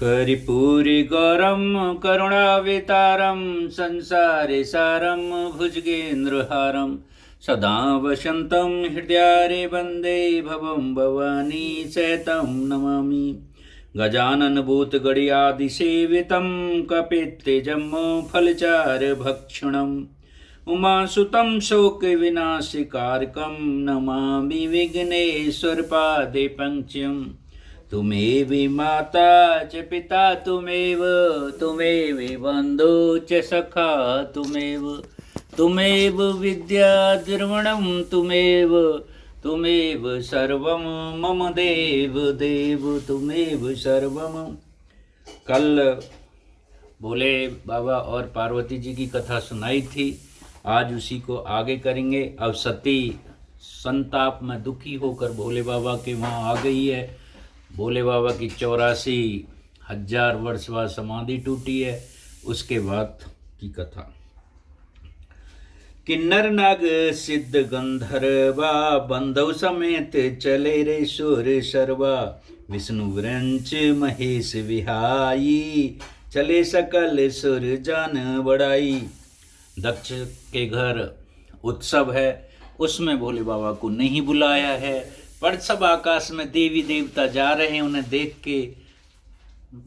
कर्पूरी गौरम करुणावतारम संसारे सारम भुजगेन्द्रहारम सदा वसंतं हृदयारे वन्दे भवं भवानी सहितं नमामि। गजानन भूतगणादिसेवितं कपित्थजम्मो फलचारुभक्षणम् उमासुतं शोकविनाशकारकं नमामि विघ्नेश्वरपादे पंक्तिम्। तुमेव माता च पिता तुमेव बन्धो च सखा तुमेव विद्या द्रविणं तुमेव सर्वं मम देव तुमेव सर्वं। कल भोले बाबा और पार्वती जी की कथा सुनाई थी, आज उसी को आगे करेंगे। अब सती संताप में दुखी होकर भोले बाबा के वहाँ आ गई है। भोले बाबा की 84,000 वर्ष बाद समाधि टूटी है। उसके बाद की कथा। किन्नर नाग सिद्ध गंधर्वा बंधव समेत चले रे सुर सर्वा। विष्णु वृंच महेश विहाई चले सकल सुर जान बड़ाई। दक्ष के घर उत्सव है, उसमें भोले बाबा को नहीं बुलाया है, पर सब आकाश में देवी देवता जा रहे हैं। उन्हें देख के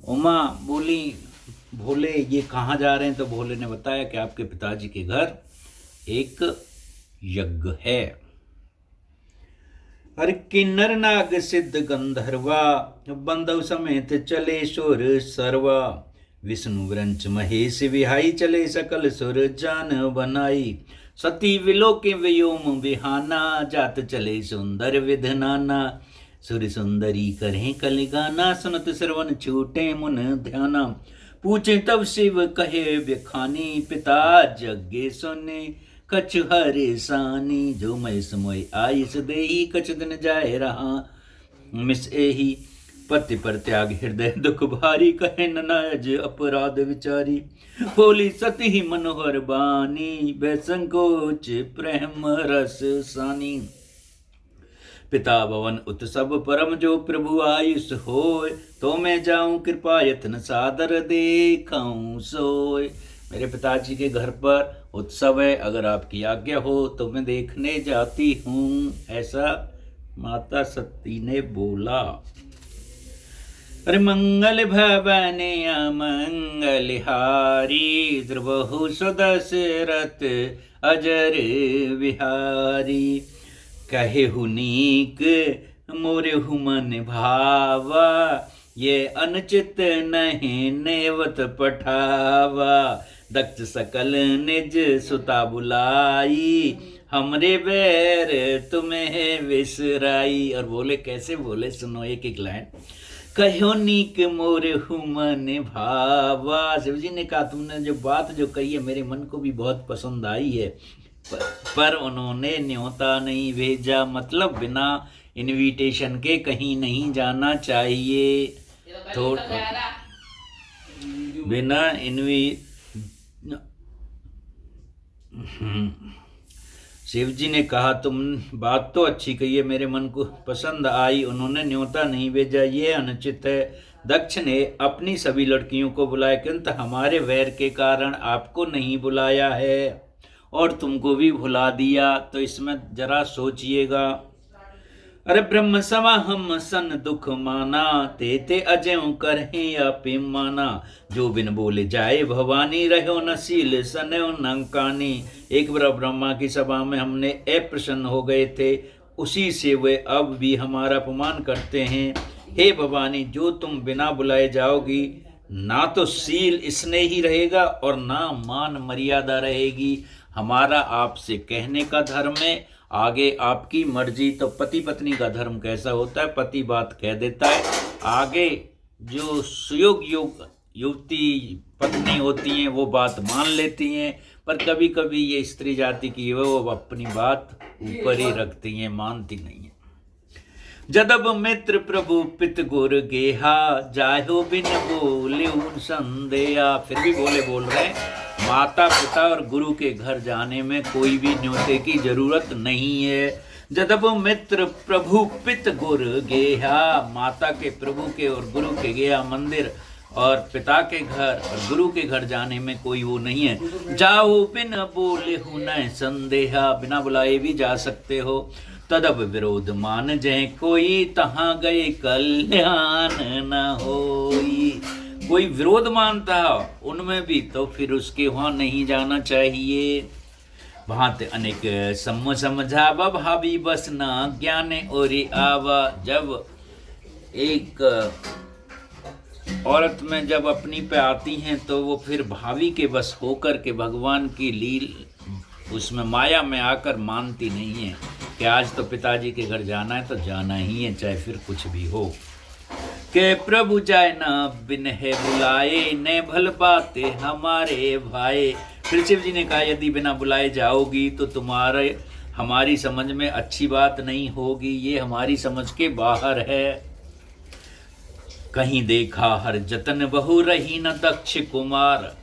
उमा बोली, भोले ये कहाँ जा रहे हैं? तो भोले ने बताया कि आपके पिताजी के घर एक यज्ञ है। अरे किन्नर नाग सिद्ध गंधर्वा बंधव समेत चले सुर सर्वा। विष्णु वृंच महेश विहाई चले सकल सुर जान बनाई। सती विलोके व्योम विहाना जात चले सुंदर विधनाना। सुर सुंदरी करें कलिगाना सुनत श्रवण छूटे मुन ध्याना। पूछे तब शिव कहे व्यखानी पिता जग्गे सुने कछ हरे सानी। जो मैं समय आइस देही कछ दिन जाए रहा मिस एही। पति पर त्याग हृदय दुख भारी कहे ननाज अपराध विचारी। बोली सती ही मनोहर बानी बेसंकोच प्रेम रस सानी। पिता भवन उत्सव परम जो प्रभु आयुष होय। तो मैं जाऊं कृपा यत्न सादर देखाऊं सोय। मेरे पिताजी के घर पर उत्सव है, अगर आपकी आज्ञा हो तो मैं देखने जाती हूँ, ऐसा माता सती ने बोला। अरे मंगल भवन अमंगल हारी द्रवहु सुदशरथ अजर विहारी। कहे हुनीक मोरहु मन भावा ये अनुचित नहीं नेवत पठावा। दक्ष सकल निज सुता बुलाई हमरे बैर तुम्हें विसराई। और बोले कैसे? बोले सुनो एक एक लाइन। कहो नीक मोर मन भावा। शिव जी ने कहा तुमने जो बात जो कही है मेरे मन को भी बहुत पसंद आई है, पर उन्होंने न्योता नहीं भेजा, मतलब बिना इनविटेशन के कहीं नहीं जाना चाहिए। तो बिना शिव जी ने कहा तुम बात तो अच्छी कही है, मेरे मन को पसंद आई, उन्होंने न्योता नहीं भेजा, ये अनुचित है। दक्ष ने अपनी सभी लड़कियों को बुलाया, किंतु हमारे वैर के कारण आपको नहीं बुलाया है और तुमको भी भुला दिया, तो इसमें जरा सोचिएगा। अरे ब्रह्म समा हम सन दुख माना ते अजयों करहे आपे माना। जो बिन बोले जाए भवानी रहो नसील सनो नंकानी। एक बार ब्रह्मा की सभा में हमने अप्रसन्न हो गए थे, उसी से वे अब भी हमारा अपमान करते हैं। हे भवानी, जो तुम बिना बुलाए जाओगी, ना तो सील स्नेह ही रहेगा और ना मान मर्यादा रहेगी। हमारा आपसे कहने का धर्म है, आगे आपकी मर्जी। तो पति पत्नी का धर्म कैसा होता है? पति बात कह देता है, आगे जो सुयोग युवती पत्नी होती हैं वो बात मान लेती हैं, पर कभी कभी ये स्त्री जाति की वो अपनी बात ऊपर ही रखती हैं, मानती नहीं है। जदब मित्र प्रभु पित गुर गेहा जाहो बिन बोले उन संदेहा। फिर भी बोल रहे हैं, माता पिता और गुरु के घर जाने में कोई भी न्योते की जरूरत नहीं है। जदब मित्र प्रभु पित गुर गेहा, माता के प्रभु के और गुरु के गेहा मंदिर और पिता के घर और गुरु के घर जाने में कोई वो नहीं है। जाओ बिना बोले हूँ न संदेहा, बिना बुलाए भी जा सकते हो। तदब विरोध मान जय कोई, तहाँ गए कल्याण न होई। कोई विरोध मानता उनमें भी तो फिर उसके वहाँ नहीं जाना चाहिए। भांति अनेक समझावा, भावी बस ना ज्ञान और आवा। जब एक औरत में जब अपनी पे आती हैं तो वो फिर भावी के बस होकर के भगवान की लील उसमें माया में आकर मानती नहीं है कि आज तो पिताजी के घर जाना है तो जाना ही है, चाहे फिर कुछ भी हो। के प्रभु जाए ना बिन है बुलाए, ने भल बाते हमारे भाई। फिर शिव जी ने कहा यदि बिना बुलाए जाओगी तो तुम्हारे हमारी समझ में अच्छी बात नहीं होगी, ये हमारी समझ के बाहर है। कहीं देखा हर जतन बहु रही न दक्ष कुमार,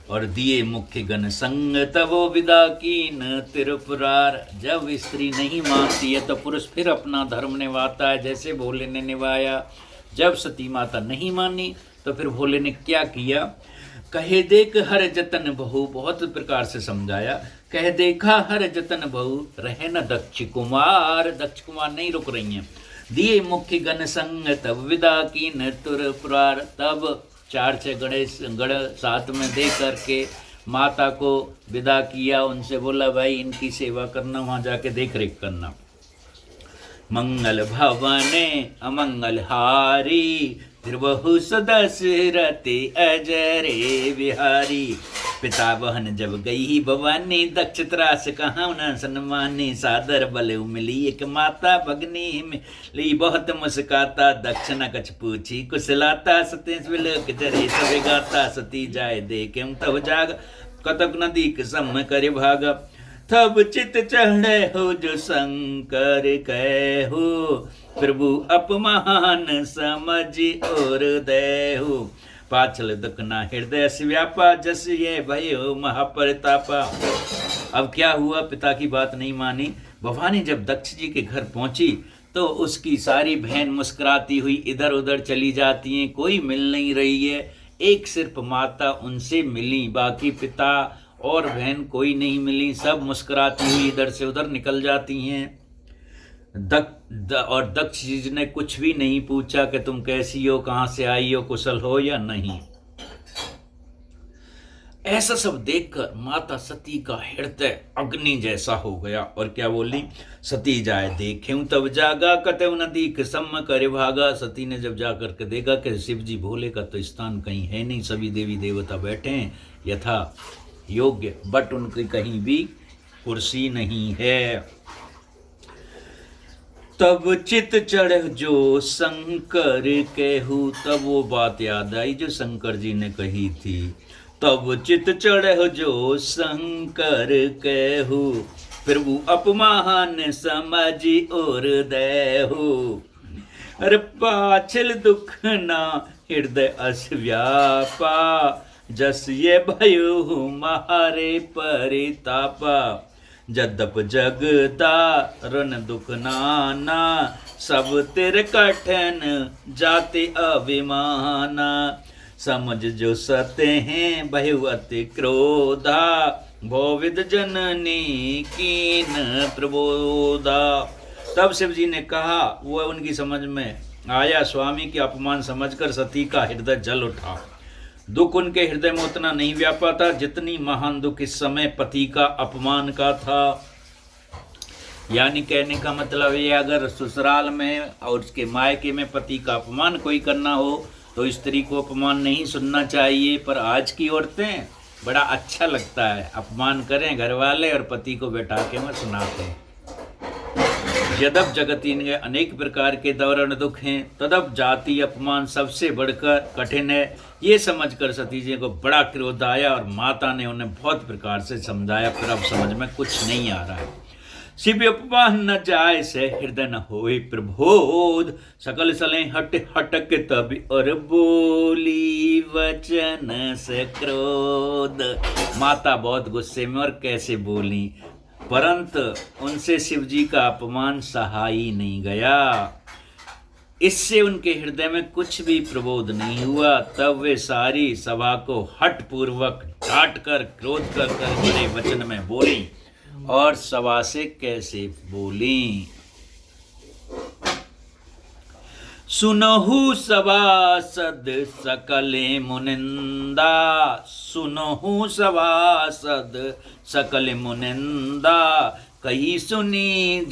और दिए मुख्य गण संग तबो विदा कीन तिरुपुरार। जब स्त्री नहीं मानती है तो पुरुष फिर अपना धर्म निभाता है, जैसे भोले ने निभाया। जब सती माता नहीं मानी तो फिर भोले ने क्या किया, कहे देख हर जतन बहु, बहुत प्रकार से समझाया। कह देखा हर जतन बहु रहे न दक्ष कुमार, दक्ष कुमार नहीं रुक रही हैं। दिए मुख्य गण संग तब विदा कीन तुरपुरार, तब 4-6 गण साथ में दे करके माता को विदा किया। उनसे बोला भाई इनकी सेवा करना, वहाँ जाके देख रेख करना। मंगल भवने अमंगल हारी, बहु सदशरते अजरे बिहारी। पिता बहन जब गई भवानी, दक्ष त्रास कहाँ न सन्मानी। सादर बल मिली एक माता, भगनी मिली बहुत मुस्काता। दक्ष न कछ पूछी कुशलाता, सतेश विलोक जरे सब गाता। सती जाय देखे तब जाग, कतक नदी सम कर भाग। तब चित चढ़े हो जो शंकर कहो, प्रभु अपमान समझ और देहु। पाछल दकना हृदय से व्यापा, जस ये भयो महाप्रतापा। अब क्या हुआ, पिता की बात नहीं मानी। भवानी जब दक्ष जी के घर पहुंची तो उसकी सारी बहन मुस्कुराती हुई इधर उधर चली जाती हैं, कोई मिल नहीं रही है। एक सिर्फ माता उनसे मिली, बाकी पिता और बहन कोई नहीं मिली। सब मुस्कुराती हुई इधर से उधर निकल जाती हैं। और दक्ष जी ने कुछ भी नहीं पूछा कि तुम कैसी हो, कहाँ से आई हो, कुशल हो या नहीं। ऐसा सब देखकर माता सती का हृदय अग्नि जैसा हो गया और क्या बोली, सती जाए देखें तब जागा, कतौ न दीख सम कर भागा। सती ने जब जाकर के देखा कि शिव जी भोले का तो स्थान कहीं है नहीं, सभी देवी देवता बैठे हैं यथा योग्य, बट उनकी कहीं भी कुर्सी नहीं है। तब चित चढ़ जो शंकर कहू, तब वो बात याद आई जो शंकर जी ने कही थी। तब चित चढ़ जो शंकर कहू, प्रभु अपमान समझी और देहु। अरे पाछल दुख ना हृदय अस व्यापा, जस ये भयो मारे परितापा। जदप जगता रन दुख नाना, सब तिर कठन जाति अभिमाना। समझ जो सते हैं बहु अति क्रोधा, भोविद जननी कीन प्रबोधा। तब शिव जी ने कहा, वो उनकी समझ में आया, स्वामी के अपमान समझकर सती का हृदय जल उठा। दुख उनके हृदय में उतना नहीं व्यापा था जितनी महान दुख इस समय पति का अपमान का था। यानी कहने का मतलब ये, अगर ससुराल में और उसके मायके में पति का अपमान कोई करना हो तो स्त्री को अपमान नहीं सुनना चाहिए। पर आज की औरतें बड़ा अच्छा लगता है, अपमान करें घर वाले और पति को बैठा के में सुनाते हैं। यदप जगत इनके अनेक प्रकार के दौरान दुख हैं, तदप जाति अपमान सबसे बढ़कर कठिन है। ये समझकर सती जी को बड़ा क्रोध आया और माता ने उन्हें बहुत प्रकार से समझाया, फिर अब समझ में कुछ नहीं आ रहा है। शिव अपमान न जाए से हृदय न होए प्रबोध, सकल सले हट हटक तब और बोली वचन से क्रोध। माता बहुत गुस्से में और कैसे बोली, परंतु उनसे शिव जी का अपमान सहा ही नहीं गया। इससे उनके हृदय में कुछ भी प्रबोध नहीं हुआ। तब वे सारी सभा को हठ पूर्वक डांट कर क्रोध कर बड़े वचन में बोली। और सभा से कैसे बोली? सुनहु सभासद सकले मुनिंदा, सुनहु सभासद सकल मुनिंदा, कही सुनी